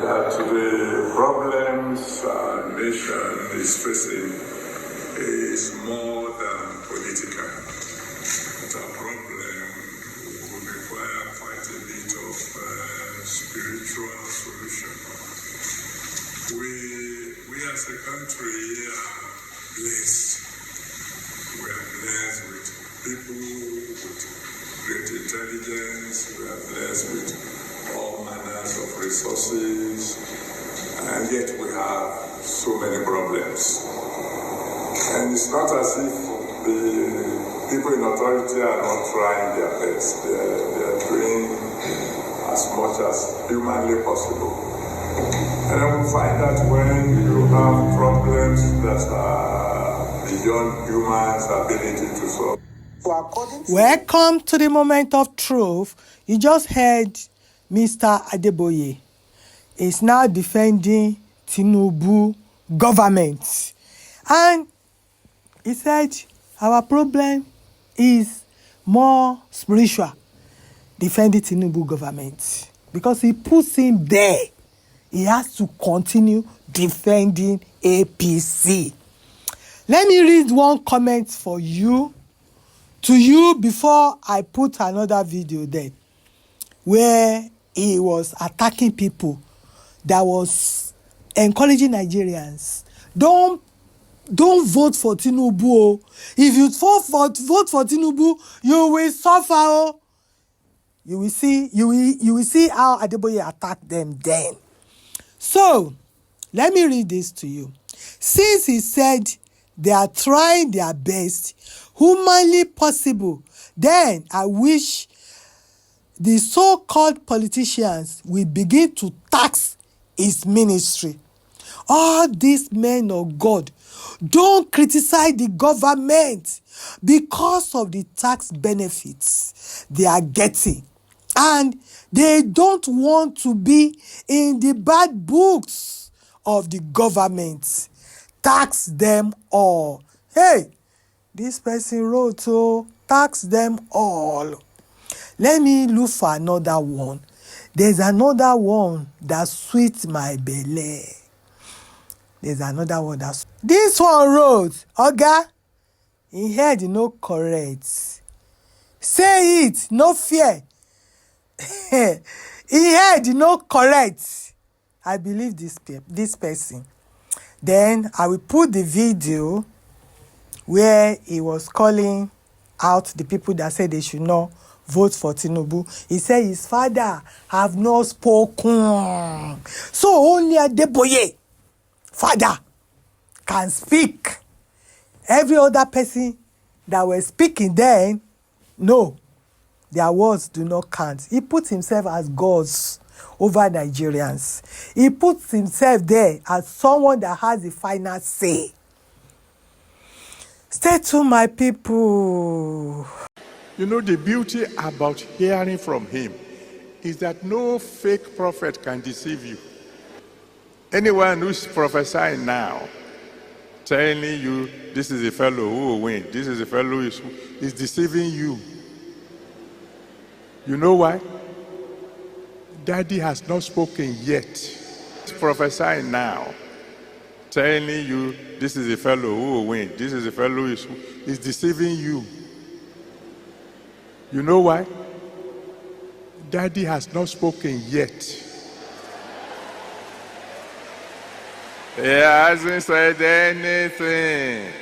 that the problems our nation is facing is more than political. The problem will require quite a bit of spiritual solution. We as a country are blessed. We are blessed with people with great intelligence. We are blessed with all manners of resources, and yet we have so many problems. And it's not as if the people in authority are not trying their best. They are doing as much as humanly possible. And then we find that when you have problems that are beyond humans' ability to solve. Welcome to the moment of truth. You just heard Mr. Adeboye is now defending Tinubu government. And he said our problem is more spiritual, defending Tinubu government. Because he puts him there. He has to continue defending APC. Let me read one comment for you, to you, before I put another video there, where he was attacking people that was encouraging Nigerians. Don't vote for Tinubu. If you vote for Tinubu, you will suffer. You will see how Adeboye attacked them then. So, let me read this to you. Since he said they are trying their best, humanly possible, then I wish the so-called politicians will begin to tax his ministry. All these men of God don't criticize the government because of the tax benefits they are getting. And they don't want to be in the bad books of the government. Tax them all. Hey, this person wrote, oh, tax them all. Let me look for another one. There's another one that sweet my belly. There's another one that's... This one wrote, Oga, in head no correct. Say it, no fear. In head no correct. I believe this person. Then I will put the video where he was calling out the people that said they should not vote for Tinubu. He said his father have not spoken. So only Adeboye, father, can speak. Every other person that was speaking then, no, their words do not count. He puts himself as gods over Nigerians. He puts himself there as someone that has the final say. Stay tuned, my people. You know, the beauty about hearing from him is that no fake prophet can deceive you. Anyone who's prophesying now, telling you this is a fellow who will win, this is a fellow who is deceiving you. You know why? Daddy has not spoken yet. He's prophesying now, telling you this is a fellow who will win, this is a fellow who is deceiving you. You know why? Daddy has not spoken yet. He hasn't said anything.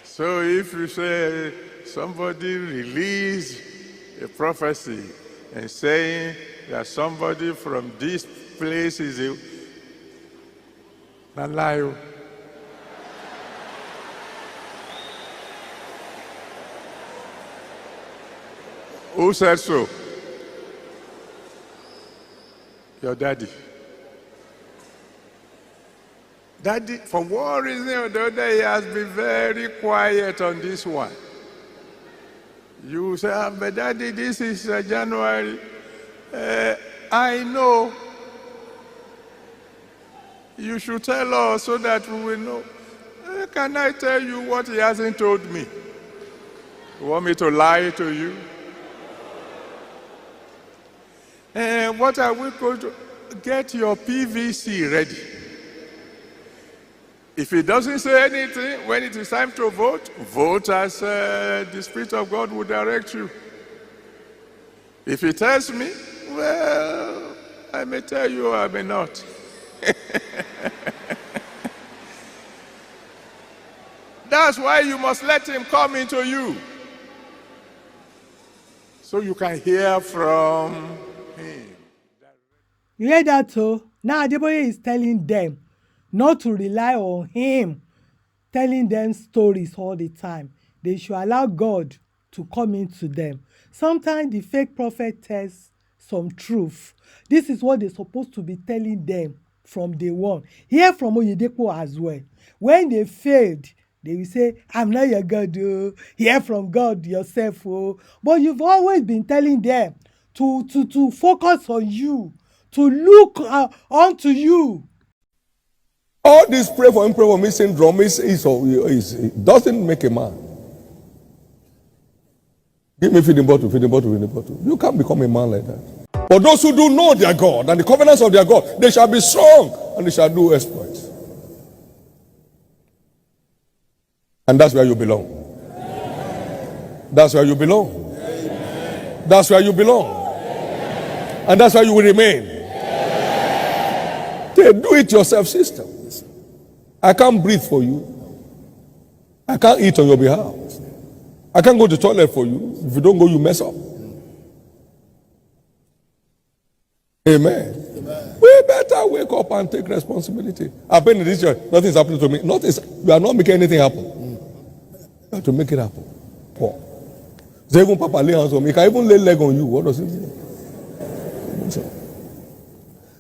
So if you say somebody released a prophecy and saying that somebody from this place is a liar. Who said so? Your daddy. Daddy, for one reason or the other, he has been very quiet on this one. You say, but Daddy, this is January. I know. You should tell us so that we will know. Can I tell you what he hasn't told me? You want me to lie to you? What are we going to get your PVC ready? If he doesn't say anything when it is time to vote, vote as the Spirit of God will direct you. If he tells me, well, I may tell you, I may not. That's why you must let him come into you, so you can hear from him. You hear that too? Now Adeboye is telling them not to rely on him, telling them stories all the time. They should allow God to come into them. Sometimes the fake prophet tells some truth. This is what they're supposed to be telling them from day one. Hear from Oyedepo as well. When they failed, they will say, I'm not your God. Oh. Hear from God yourself. Oh. But you've always been telling them to focus on you, to look onto you. All this pray for me syndrome doesn't make a man. Give me feeding bottle. You can't become a man like that. But those who do know their God and the covenants of their God, they shall be strong and they shall do exploits. And that's where you belong. That's where you belong. That's where you belong. And that's where you will remain. The do-it-yourself system. I can't breathe for you. I can't eat on your behalf. I can't go to the toilet for you. If you don't go, you mess up. Amen. We better wake up and take responsibility. I've been in this church. Nothing's happening to me. You are not making anything happen. You have to make it happen. So even Papa lay hands on me. He can even lay leg on you. What does it mean?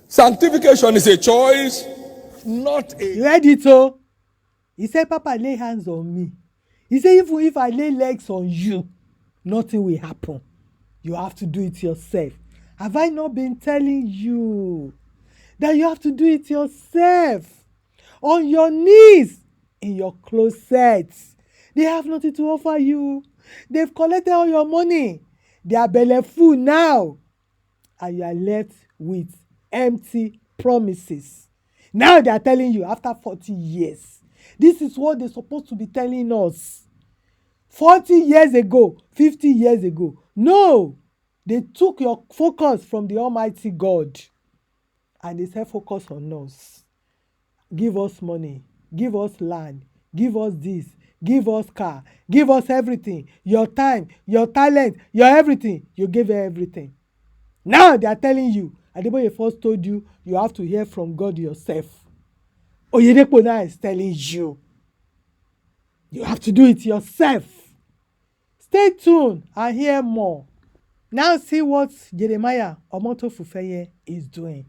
Sanctification is a choice, not a... You heard it, so? He said, Papa, lay hands on me. He said, even if I lay legs on you, nothing will happen. You have to do it yourself. Have I not been telling you that you have to do it yourself? On your knees, in your closet. They have nothing to offer you. They've collected all your money. They are belly full now. And you are left with empty promises. Now they are telling you after 40 years. This is what they're supposed to be telling us. 40 years ago, 50 years ago. No, they took your focus from the Almighty God and they said focus on us. Give us money, give us land, give us this, give us car, give us everything. Your time, your talent, your everything. You give everything. Now they are telling you, Adeboye first told you, you have to hear from God yourself. Oyedepo now is telling you, you have to do it yourself. Stay tuned and hear more. Now see what Jeremiah Omotofufeye is doing.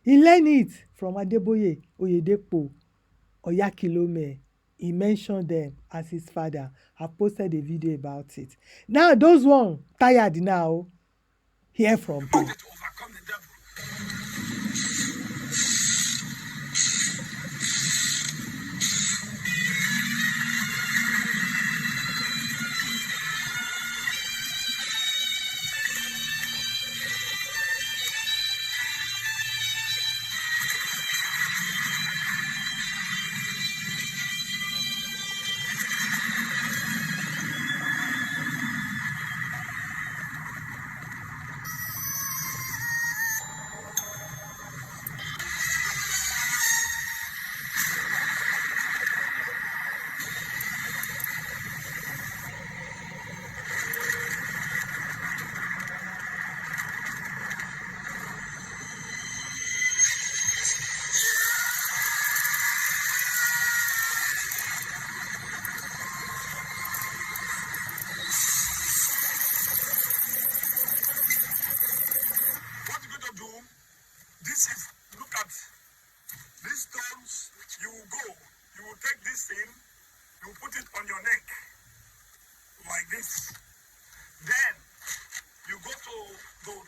He learned it from Adeboye, Oyedepo, Oyakilome. He mentioned them as his father. I posted a video about it. Now those one tired now, hear from him.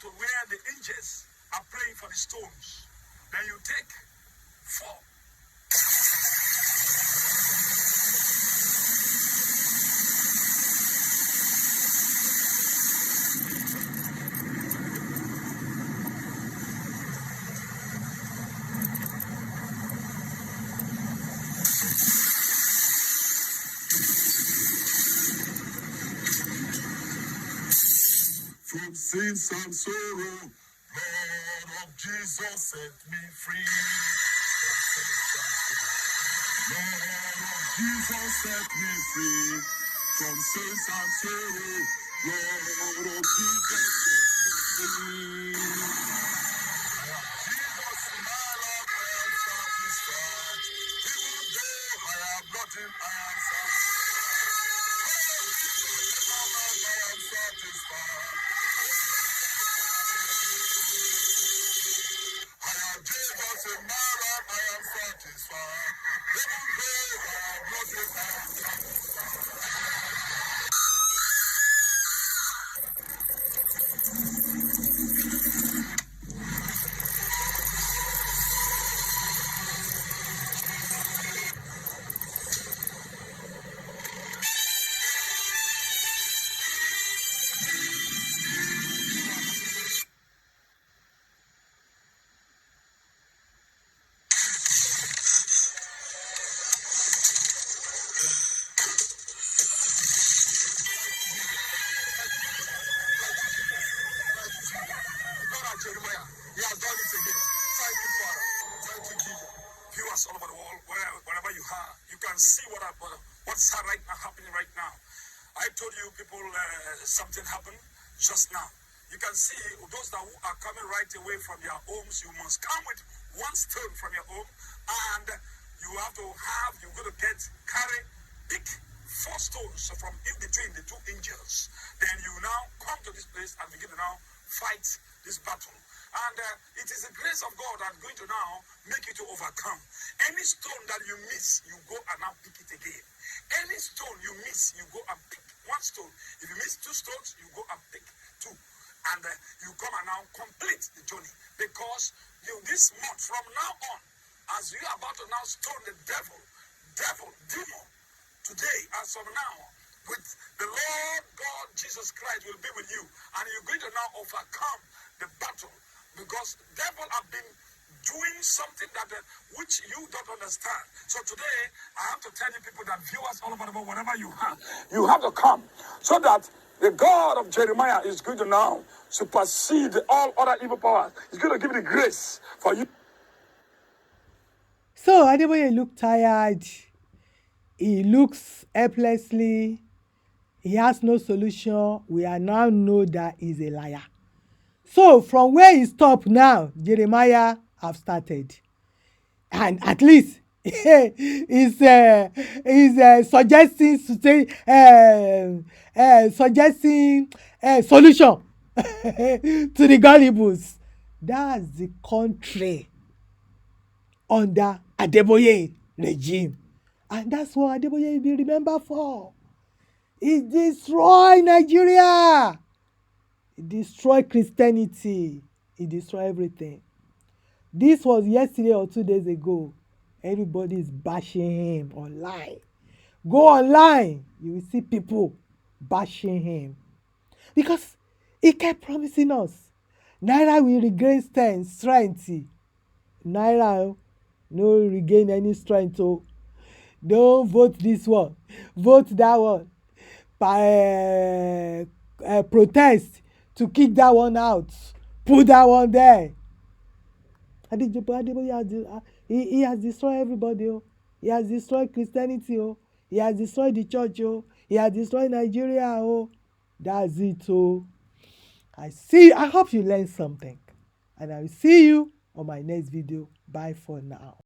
To where the angels are praying for the stones. Then you take 4. sins and sorrow. Blood of Jesus set me free. Blood of Jesus set me free from sins and sorrow. Blood of Jesus set me free. Jesus, my Lord, I am satisfied. Even though I have nothing, I am satisfied. I have Jesus in my life, I am satisfied. Even though I have nothing, I am Jeremiah, he has done it again. Thank you, Father. Thank you, Jesus. Viewers all over the world, wherever you are, you can see what's happening right now. I told you people something happened just now. You can see those who are coming right away from their homes. You must come with one stone from your home, and you're going to pick 4 stones from in between the 2 angels. Then you now come to this place and begin to now fight this battle. And it is the grace of God that's going to now make you to overcome. Any stone that you miss, you go and now pick it again. Any stone you miss, you go and pick 1 stone. If you miss 2 stones, you go and pick 2. And you come and now complete the journey. Because this month, from now on, as you are about to now stone the demon, today, as of now, with the Lord God Jesus Christ will be with you, and you're going to now overcome the battle, because devil have been doing something that which you don't understand. So today, I have to tell you people that viewers all over the world, wherever you have to come, so that the God of Jeremiah is going to now supersede all other evil powers. He's going to give you the grace for you. So Adeboye looked tired. He looks helplessly. He has no solution. We are now know that he's a liar. So from where he stopped now, Jeremiah have started. And at least he's suggesting solution to the gullibles. That's the country under Adeboye regime. And that's what Adeboye will be remembered for. He destroyed Nigeria. He destroyed Christianity. He destroyed everything. This was yesterday or 2 days ago. Everybody is bashing him online. Go online, you will see people bashing him. Because he kept promising us, Naira will regain strength. Naira no regain any strength. Oh. Don't vote this one. Vote that one. Protest to kick that one out. Put that one there. Adeboye he has destroyed everybody. Oh. He has destroyed Christianity. Oh. He has destroyed the church. Oh. He has destroyed Nigeria. Oh. That's it. Oh. I hope you learned something. And I will see you on my next video. Bye for now.